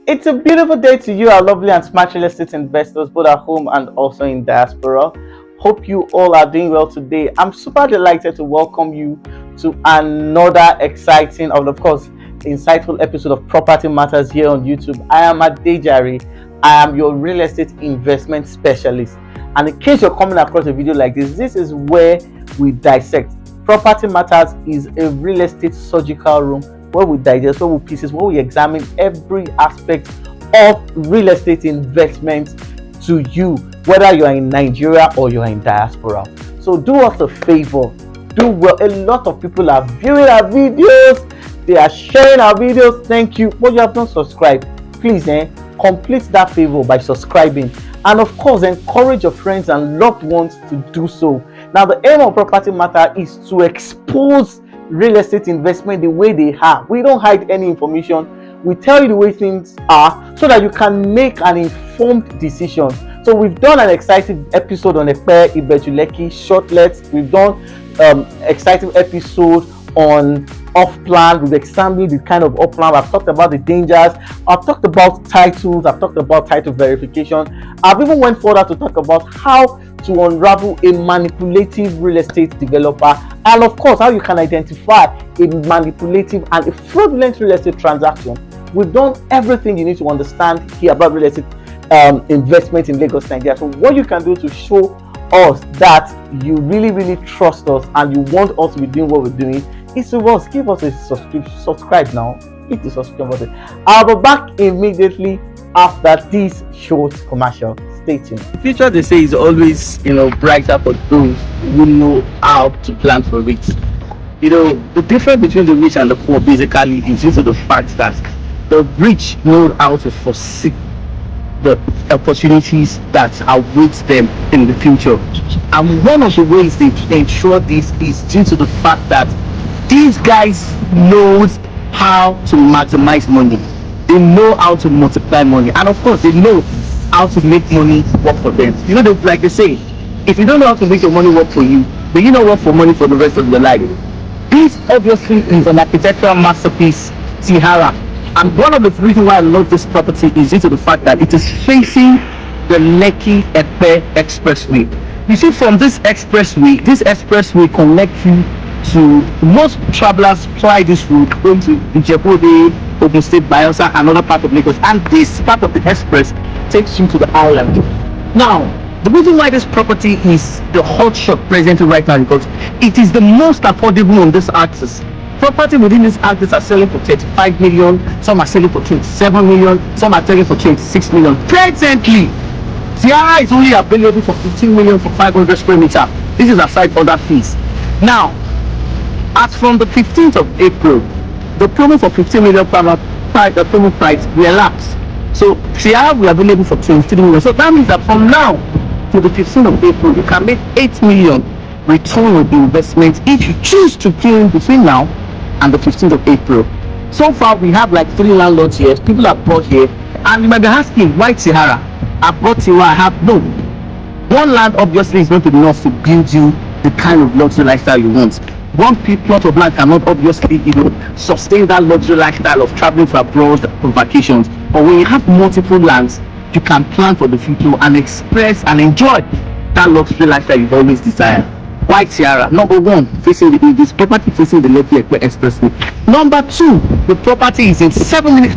It's a beautiful day to you, our lovely and smart real estate investors, both at home and also in diaspora. Hope you all are doing well today. I'm super delighted to welcome you to another exciting, of course, insightful episode of Property Matters here on YouTube. I am Adejari. I am your real estate investment specialist. And in case you're coming across a video like this is where we dissect. Property Matters is a real estate surgical room where we digest, where we pieces, where we examine every aspect of real estate investment to you, whether you are in Nigeria or you are in diaspora. So do us a favor, do well. A lot of people are viewing our videos, they are sharing our videos. Thank you. But you have not subscribed, please complete that favor by subscribing, and of course encourage your friends and loved ones to do so. Now, the aim of Property Matter is to expose real estate investment the way they are. We don't hide any information. We tell you the way things are so that you can make an informed decision. So we've done an exciting episode on Ibeju Lekki shortlets. We've done exciting episode on off-plan. We've examined the kind of off-plan. I've talked about the dangers. I've talked about titles. I've talked about title verification. I've even went further to talk about how to unravel a manipulative real estate developer, and of course how you can identify a manipulative and a fraudulent real estate transaction. We've done everything you need to understand here about real estate investment in Lagos, Nigeria. So what you can do to show us that you really trust us and you want us to be doing what we're doing is to give us a subscribe now. Hit the subscribe button. I'll be back immediately after this short commercial. Stay tuned. The future, they say, is always brighter for those who know how to plan for it. The difference between the rich and the poor basically is due to the fact that the rich know how to foresee the opportunities that await them in the future, and one of the ways they ensure this is due to the fact that these guys knows how to maximize money. They know how to multiply money, and of course they know how to make money work for them. Like they say, if you don't know how to make your money work for you, then you don't work for money for the rest of your life. This obviously is an architectural masterpiece, Tiara. And one of the reasons why I love this property is due to the fact that it is facing the Lekki Epe Expressway. You see, from this expressway connects you to, most travelers try this route going to Ijebu, Ogun State, Bayelsa, and other part of Lagos. And this part of the express takes you to the island. Now, the reason why this property is the hot shot presently right now because it is the most affordable on this axis. Property within this axis are selling for 35 million, some are selling for 27 million, some are selling for 26 million. Presently, Tiara is only available for 15 million for 500 square meter. This is aside other fees. Now, as from the 15th of April, the promo for 15 million promo price will elapse. So Tiara will be available for 23 million. So that means that from now to the 15th of April, you can make 8 million return on investment if you choose to claim between now and the 15th of April. So far, we have like 3 landlords here. People have bought here, and you might be asking, why Tiara? I bought Tiara. I have no. One land obviously is not enough to build you the kind of luxury lifestyle you want. One plot of land cannot obviously, sustain that luxury lifestyle of traveling to abroad for vacations. But when you have multiple lands, you can plan for the future and express and enjoy that luxury lifestyle you've always desired. Why Tiara? Number one, this property facing the Lekki Expressway. Number two, the property is in 7 minutes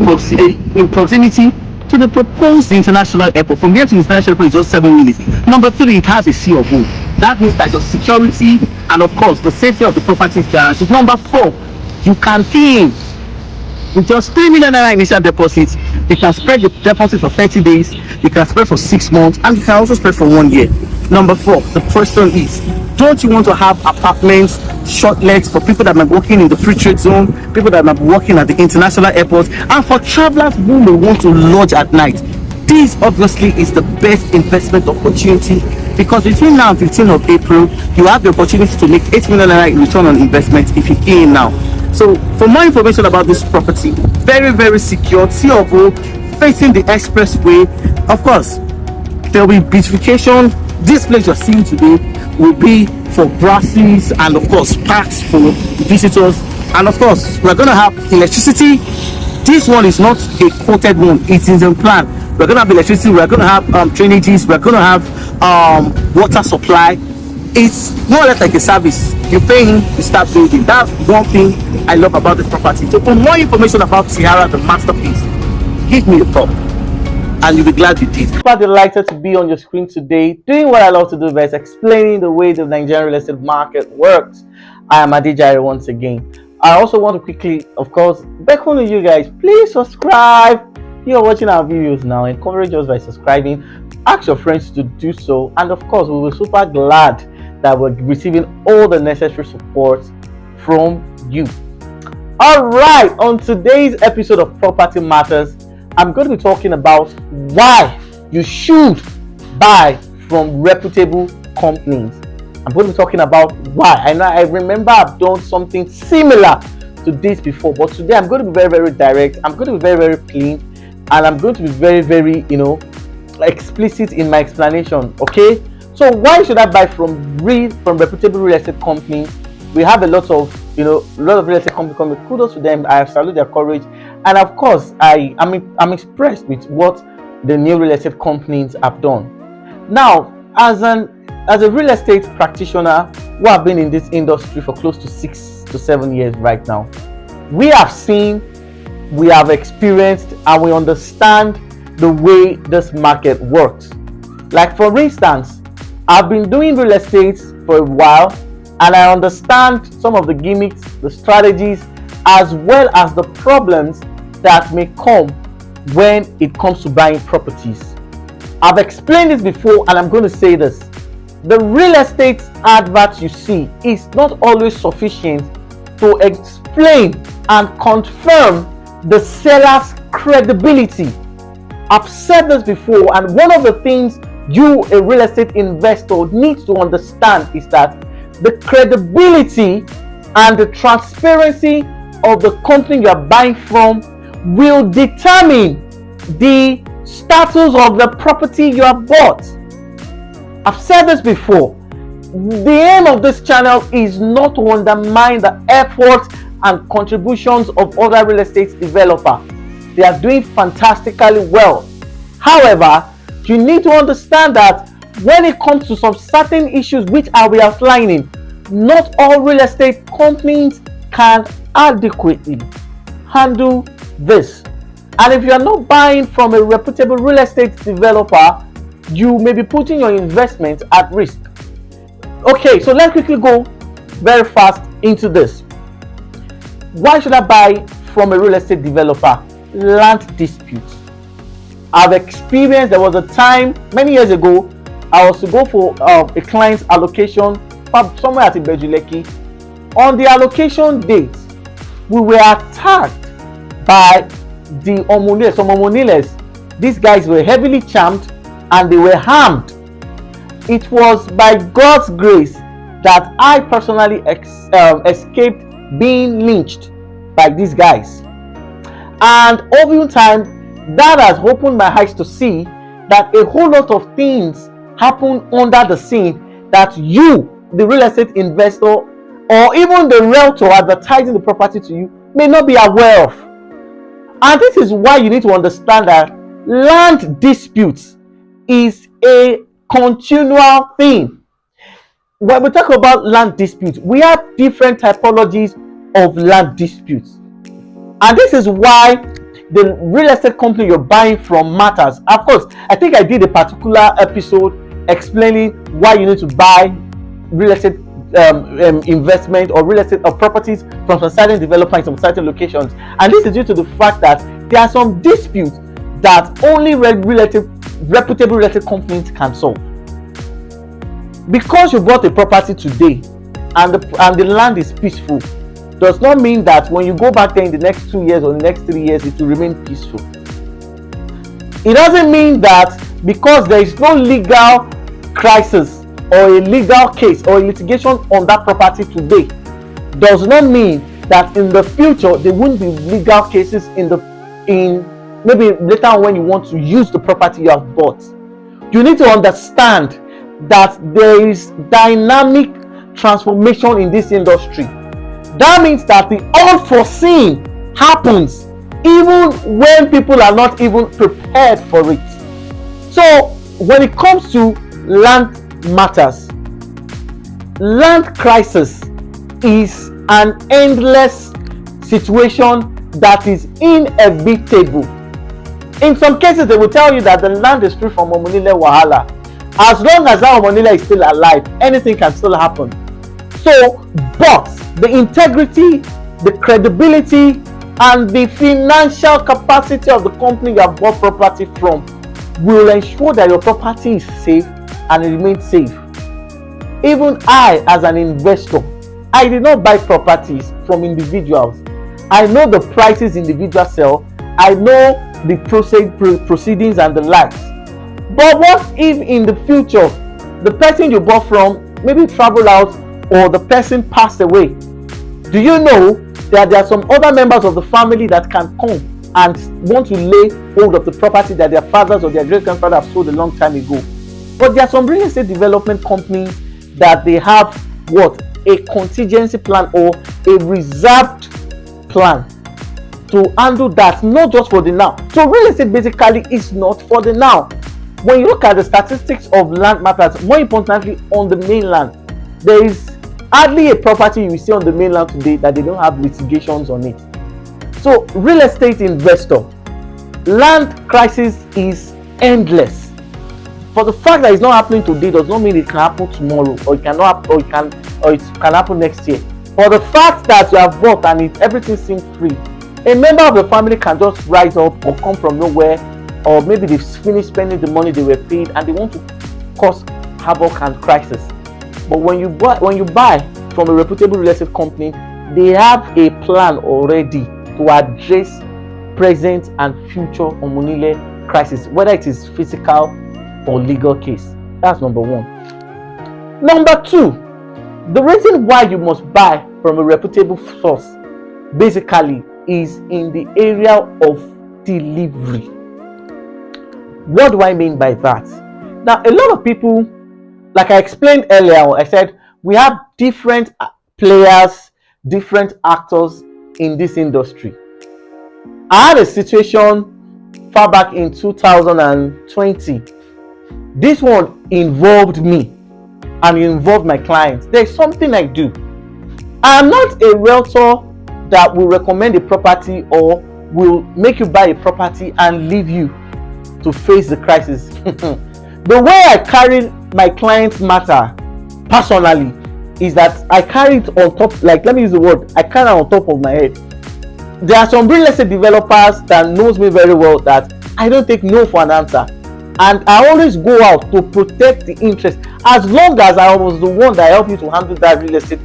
in proximity to the proposed international airport. From here to the international airport is just 7 minutes. Number three, it has a C of O. That means that your security and of course the safety of the property is guaranteed. Number four, you can pay with just 3 million naira initial deposit. You can spread the deposit for 30 days, you can spread for 6 months, and you can also spread for 1 year. Number four, the question is, don't you want to have apartments, shortlets for people that might be working in the free trade zone, people that might be working at the international airport, and for travelers who may want to lodge at night? This obviously is the best investment opportunity because between now and 15th of April, you have the opportunity to make 8 million naira in return on investment if you key in now. So for more information about this property, very secure, C of O, facing the expressway. Of course, there will be beautification. This place you're seeing today will be for brasses and of course parks for visitors, and of course we're going to have electricity This one is not a quoted one, it is in plan. We're going to have electricity, we're going to have drainages, we're going to have water supply. It's more or less like a service. You pay him, you start building. That's one thing I love about this property. So for more information about Sierra, the masterpiece, give me a call and you'll be glad you did. I'm delighted to be on your screen today, doing what I love to do best, explaining the way the Nigerian real estate market works. I am Adijare once again. I also want to quickly, of course, beckon to you guys, please subscribe. You are watching our videos now. Encourage us by subscribing. Ask your friends to do so. And of course, we will be super glad that we're receiving all the necessary support from you. All right, on today's episode of Property Matters, I'm going to be talking about why you should buy from reputable companies. I'm going to be talking about why. I remember I've done something similar to this before, but today I'm going to be very, very direct. I'm going to be very, very plain, and I'm going to be very, very, explicit in my explanation. Okay. So why should I buy from reputable real estate companies? We have a lot of real estate companies. Kudos to them. I salute their courage, and of course, I'm impressed with what the new real estate companies have done. Now, as a real estate practitioner who have been in this industry for close to 6 to 7 years right now, we have seen, we have experienced, and we understand the way this market works. Like for instance, I've been doing real estate for a while, and I understand some of the gimmicks, the strategies, as well as the problems that may come when it comes to buying properties. I've explained this before, and I'm going to say this. The real estate advert you see is not always sufficient to explain and confirm the seller's credibility. I've said this before, and one of the things you, a real estate investor, needs to understand is that the credibility and the transparency of the company you are buying from will determine the status of the property you have bought. I've said this before. The aim of this channel is not to undermine the efforts and contributions of other real estate developers. They are doing fantastically well. However, you need to understand that when it comes to some certain issues which I will be outlining, not all real estate companies can adequately handle this. And if you are not buying from a reputable real estate developer, you may be putting your investment at risk. Okay, so let's quickly go very fast into this. Why should I buy from a real estate developer? Land disputes. I've experienced, there was a time many years ago, I was to go for a client's allocation somewhere at Ibeju Lekki. On the allocation date, we were attacked by the Omuniles. These guys were heavily charmed and they were harmed. It was by God's grace that I personally escaped being lynched by these guys. And over time, that has opened my eyes to see that a whole lot of things happen under the scene that you, the real estate investor, or even the realtor advertising the property to you, may not be aware of. And this is why you need to understand that land disputes is a continual thing. When we talk about land disputes, we have different typologies of land disputes. And this is why the real estate company you're buying from matters. Of course, I think I did a particular episode explaining why you need to buy real estate investment or real estate or properties from some certain developers in some certain locations. And this is due to the fact that there are some disputes that only reputable real estate companies can solve. Because you bought a property today and the land is peaceful, does not mean that when you go back there in the next 2 years or the next 3 years, it will remain peaceful. It doesn't mean that because there is no legal crisis or a legal case or a litigation on that property today, does not mean that in the future there won't be legal cases in maybe later on when you want to use the property you have bought. You need to understand that there is dynamic transformation in this industry. That means that the unforeseen happens even when people are not even prepared for it. So when it comes to land matters, land crisis is an endless situation that is inevitable. In some cases, they will tell you that the land is free from Omonile Wahala. As long as that Omonile is still alive, anything can still happen. So, but the integrity, the credibility, and the financial capacity of the company you have bought property from will ensure that your property is safe and it remains safe. Even I, as an investor, I did not buy properties from individuals. I know the prices individuals sell. I know the proceedings and the likes. But what if in the future the person you bought from maybe traveled out or the person passed away? Do you know that there are some other members of the family that can come and want to lay hold of the property that their fathers or their great grandfather have sold a long time ago? But there are some real estate development companies that they have what? A contingency plan or a reserved plan to handle that, not just for the now. So real estate basically is not for the now. When you look at the statistics of land matters, more importantly on the mainland, there is hardly a property you see on the mainland today that they don't have litigations on it. So real estate investor, land crisis is endless. For the fact that it's not happening today does not mean it can happen tomorrow, or it cannot, or it can happen next year. For the fact that you have bought and everything seems free, a member of the family can just rise up or come from nowhere, or maybe they've finished spending the money they were paid and they want to cause havoc and crisis. But when you buy from a reputable real estate company, they have a plan already to address present and future Omonile crisis, whether it is physical or legal case. That's number one. Number two, the reason why you must buy from a reputable source basically is in the area of delivery. What do I mean by that? Now, a lot of people, like I explained earlier, I said we have different players, different actors in this industry. I had a situation far back in 2020. This one involved me and it involved my clients. There's something I do. I am not a realtor that will recommend a property or will make you buy a property and leave you to face the crisis. The way I carry my client's matter personally is that I carry it on top, like, let me use the word, I carry it on top of my head. There are some real estate developers that knows me very well that I don't take no for an answer, and I always go out to protect the interest. As long as I was the one that helped you to handle that real estate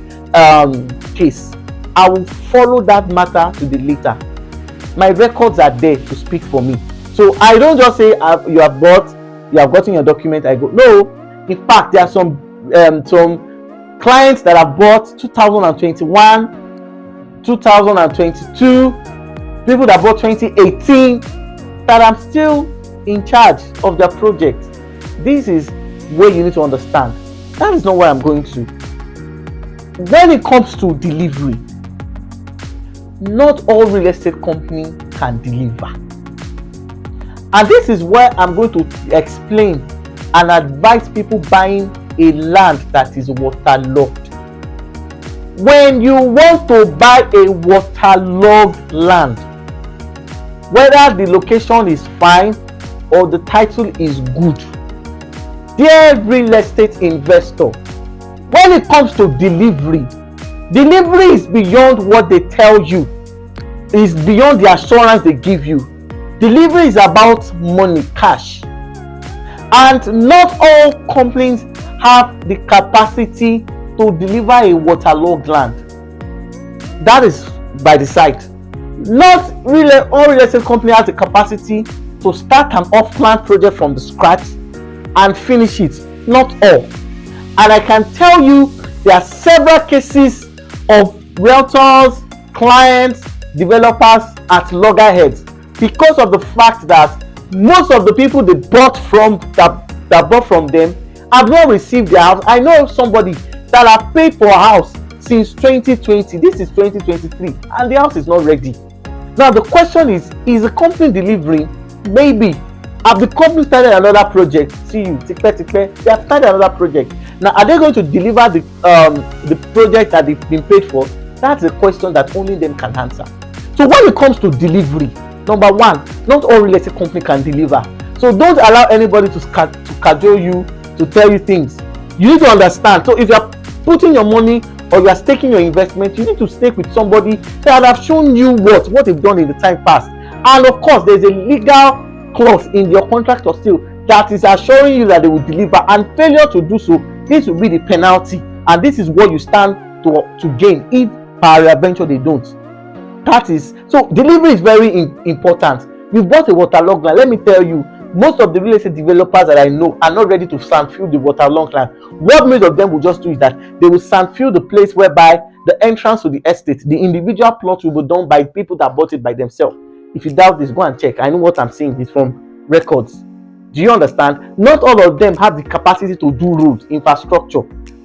case, I will follow that matter to the letter. My records are there to speak for me. So I don't just say you have gotten your document, I go. No, in fact, there are some clients that have bought 2021, 2022, people that bought 2018, that I'm still in charge of their project. This is where you need to understand. That is not where I'm going to. When it comes to delivery, not all real estate companies can deliver. And this is where I'm going to explain and advise people buying a land that is waterlogged. When you want to buy a waterlogged land, whether the location is fine or the title is good, dear real estate investor, when it comes to delivery is beyond what they tell you, is beyond the assurance they give you. Delivery is about money, cash. And not all companies have the capacity to deliver a waterlogged land. That is by the site. Not really all real estate company has the capacity to start an off-plan project from the scratch and finish it. Not all. And I can tell you there are several cases of realtors, clients, developers at loggerheads because of the fact that most of the people they bought from that bought from them have not received their house. I know somebody that have paid for a house since 2020. This is 2023 and the house is not ready. Now the question is the company delivering? Maybe. Have the company started another project? See you, they have started another project. Now, are they going to deliver the project that they've been paid for? That's a question that only them can answer. So when it comes to delivery, number one, not all real estate company can deliver. So don't allow anybody to cajole you, to tell you things. You need to understand. So if you're putting your money or you are staking your investment, you need to stake with somebody that have shown you what they've done in the time past. And of course, there's a legal clause in your contract or still that is assuring you that they will deliver, and failure to do so, this will be the penalty, and this is what you stand to gain if peradventure they don't. That is, so delivery is very important. You bought a waterlogged land. Let me tell you, most of the real estate developers that I know are not ready to sand fill the waterlogged land. What most of them will just do is that they will sand fill the place whereby the entrance to the estate, the individual plot will be done by people that bought it by themselves. If you doubt this, go and check. I know what I'm saying is from records. Do you understand? Not all of them have the capacity to do roads, infrastructure,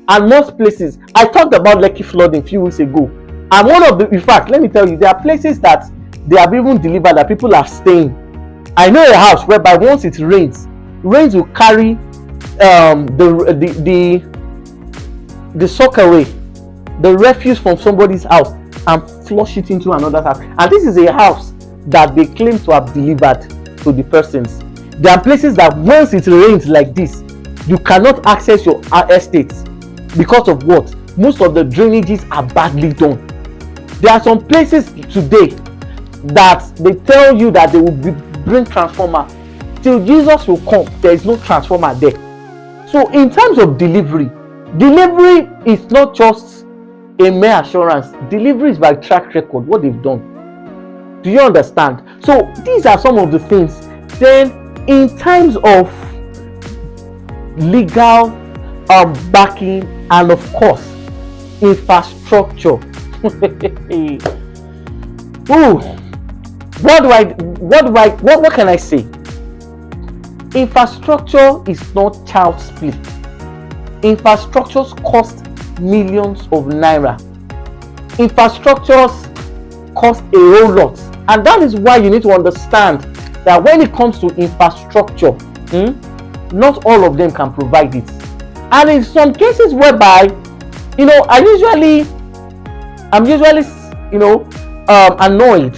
and most places. I talked about Lekki flooding a few weeks ago, and one of the, in fact, let me tell you, there are places that they have even delivered that people are staying. I know a house whereby once it rains will carry the sock away, the refuse from somebody's house, and flush it into another house. And this is a house that they claim to have delivered to the persons. There are places that once it rains like this, you cannot access your estates because of what? Most of the drainages are badly done. There are some places today that they tell you that they will bring transformer. Till Jesus will come, there is no transformer there. So in terms of delivery is not just a mere assurance. Delivery is by track record, what they've done. Do you understand? So these are some of the things. Then in terms of legal backing and of course infrastructure. Ooh, what can I say? Infrastructure is not child's play. Infrastructures cost millions of naira. Infrastructures cost a whole lot, and that is why you need to understand that when it comes to infrastructure, not all of them can provide it. And in some cases whereby, I'm usually annoyed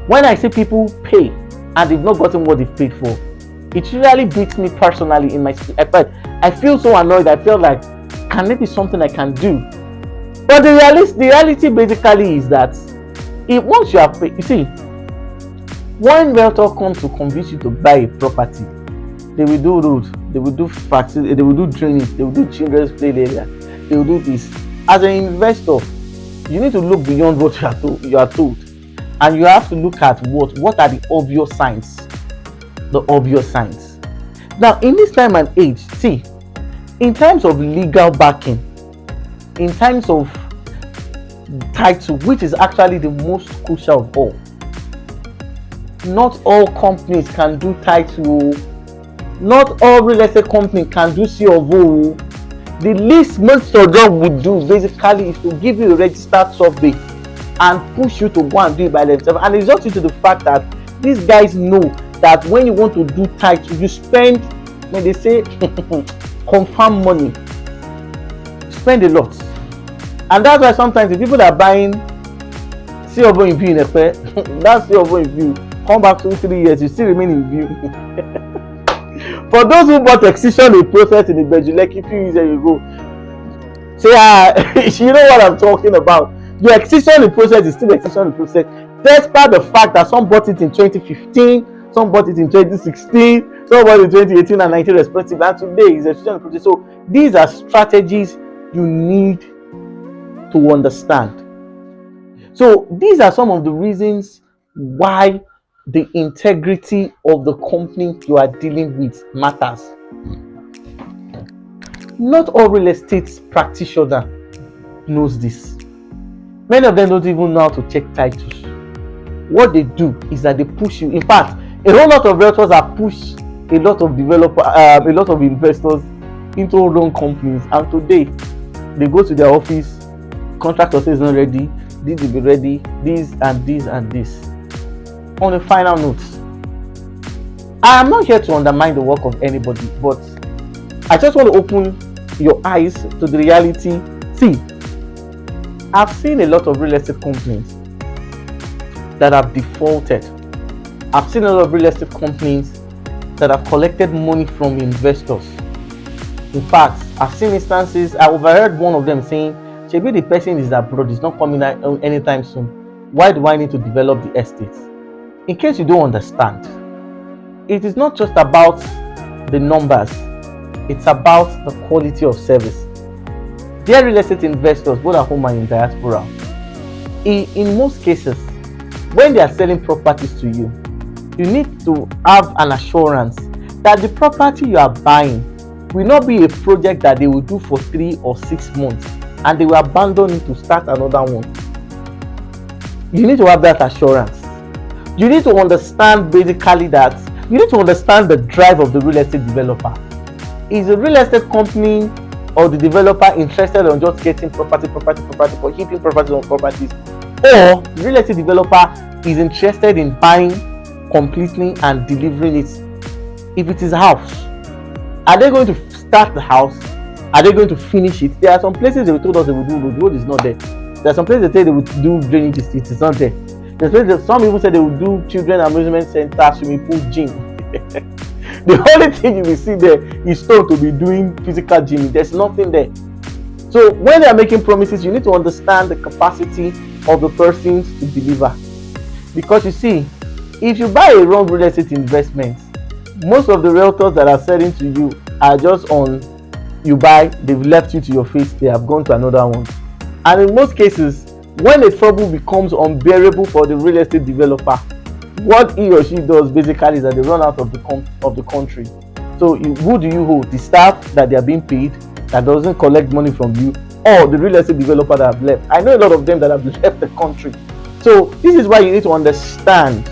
when I see people pay and they've not gotten what they've paid for. It really beats me personally in my spirit. I feel so annoyed. I feel like, can there be something I can do? But the reality basically is that once you have paid, you see, when realtor comes to convince you to buy a property, they will do roads, they will do factories, they will do drainage, they will do children's play area, they will do this. As an investor, you need to look beyond what you are told, and you have to look at what are the obvious signs. The obvious signs. Now, in this time and age, see, in terms of legal backing, in terms of title, which is actually the most crucial of all, not all companies can do title. Not all real estate companies can do C of O. The least most of them would do basically is to give you a registered survey and push you to go and do it by themselves. And it's just due to the fact that these guys know that when you want to do title, you spend, when they say confirm money, spend a lot. And that's why sometimes the people that are buying C of O in view in Epe, that's C of O in view, come back 2-3 years, you still remain in view. For those who bought excision in process in Ibeju Lekki a few years ago, say, you know what I'm talking about. Your excision in process is still excision in process, despite the fact that some bought it in 2015, some bought it in 2016, some bought it in 2018 and 19 respectively, and today is excision in process. So these are strategies you need to understand. So these are some of the reasons why the integrity of the company you are dealing with matters. Not all real estate practitioners knows this. Many of them don't even know how to check titles. What they do is that they push you. In fact, a whole lot of realtors have pushed a lot of developers, a lot of investors into wrong companies. And today, they go to their office, contractor says not ready, this will be ready, this and this and this. on a final note, I am not here to undermine the work of anybody, but I just want to open your eyes to the reality. See, I've seen a lot of real estate companies that have defaulted. I've seen a lot of real estate companies that have collected money from investors. In fact, I've seen instances, I overheard one of them saying, maybe the person is abroad, is not coming anytime soon. Why do I need to develop the estate? In case you don't understand, it is not just about the numbers, it's about the quality of service. Dear real estate investors, both at home and in diaspora, in most cases, when they are selling properties to you, you need to have an assurance that the property you are buying will not be a project that they will do for 3 or 6 months and they will abandon it to start another one. You need to have that assurance. You need to understand basically that you need to understand the drive of the real estate developer. Is a real estate company or the developer interested in just getting property for heaping properties on properties, or the real estate developer is interested in buying completely and delivering it? If it is a house, are they going to start the house? Are they going to finish it? There are some places they told us they will do road. Road is not there. There are some places they say they will do drainage. It is not there. There's places some people say they will do children amusement center, swimming pool, gym. The only thing you will see there is told to be doing physical gym. There's nothing there. So when they are making promises, you need to understand the capacity of the persons to deliver. Because you see, if you buy a wrong real estate investment, most of the realtors that are selling to you are just on, you buy, they've left you to your fate, they have gone to another one. And in most cases, when the trouble becomes unbearable for the real estate developer, what he or she does basically is that they run out of the country. So who do you hold? The staff that they are being paid that doesn't collect money from you, or the real estate developer that have left? I know a lot of them that have left the country. So this is why you need to understand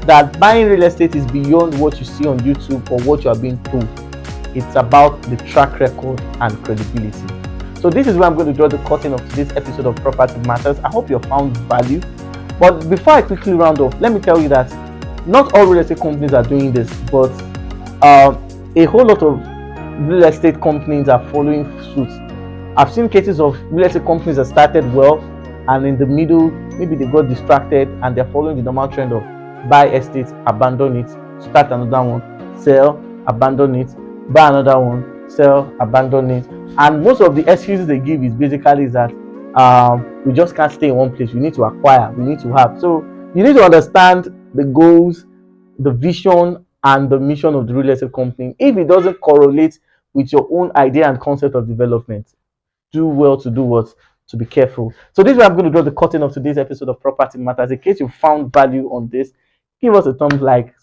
that buying real estate is beyond what you see on YouTube or what you are being told. It's about the track record and credibility. So this is where I'm going to draw the curtain of today's episode of Property Matters. I hope you found value. But before I quickly round off, let me tell you that not all real estate companies are doing this, but a whole lot of real estate companies are following suit. I've seen cases of real estate companies that started well, and in the middle, maybe they got distracted and they're following the normal trend of buy estate, abandon it, start another one, sell, abandon it, buy another one, sell, abandon it. And most of the excuses they give is basically that we just can't stay in one place. We need to acquire, we need to have. So you need to understand the goals, the vision, and the mission of the real estate company. If it doesn't correlate with your own idea and concept of development, do well to do what? To be careful. So this is where I'm going to draw the curtain of today's episode of Property Matters. In case you found value on this, give us a thumbs like.